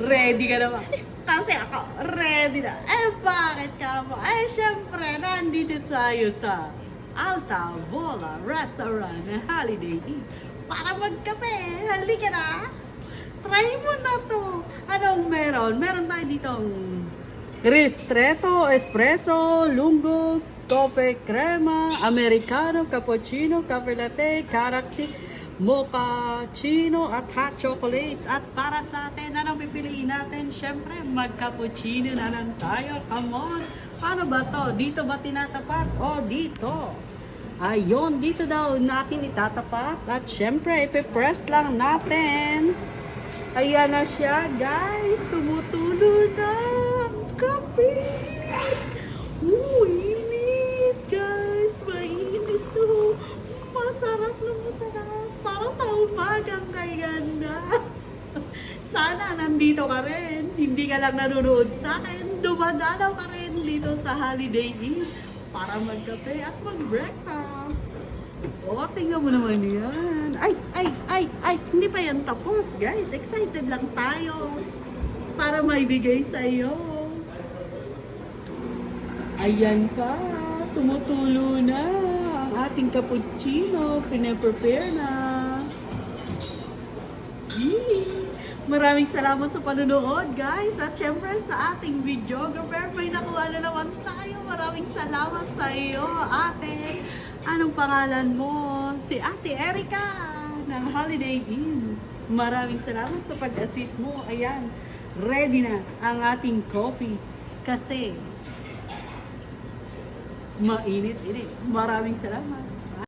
Ready ka na ba? Kasi ako, ready na. Eh, bakit ka mo? Eh, syempre, nandito tayo sa Alta Vola Restaurant na Holiday Inn para magkape. Halika na. Try mo na to. Anong meron? Meron tayo ditong ristretto, espresso, lungo, coffee crema, americano, cappuccino, cafe latte, character, mochaccino at hot chocolate. At para sa atin, anong pipiliin natin? Siyempre, mag-cappuccino na lang tayo. Come on! Paano ba to? Dito ba tinatapat? O, dito. Ayun, dito daw natin itatapat. At siyempre, ipipress lang natin. Ayan na siya, guys. Tumutulo na ang kape. Init, guys. Mainit to. Masarap na masarap. Para sa umagang kaganda. Sana nandito ka rin. Hindi ka lang nanonood sa akin. Dumadalaw ka rin dito sa Holiday Inn para magkape at mag-breakfast. O, tingnan mo naman yan. Ay, hindi pa yan tapos, guys. Excited lang tayo para maibigay sa iyo. Ayan pa, tumutulo na ang ating cappuccino. Pine-prepare na. Yee! Maraming salamat sa panonood, guys. At syempre sa ating videographer, may nakuha na naman tayo. Maraming salamat sa iyo, ate. Anong pangalan mo? Si Ate Erica ng Holiday Inn. Maraming salamat sa pag-assist mo. Ayan, ready na ang ating coffee. Kasi mainit-init. Maraming salamat.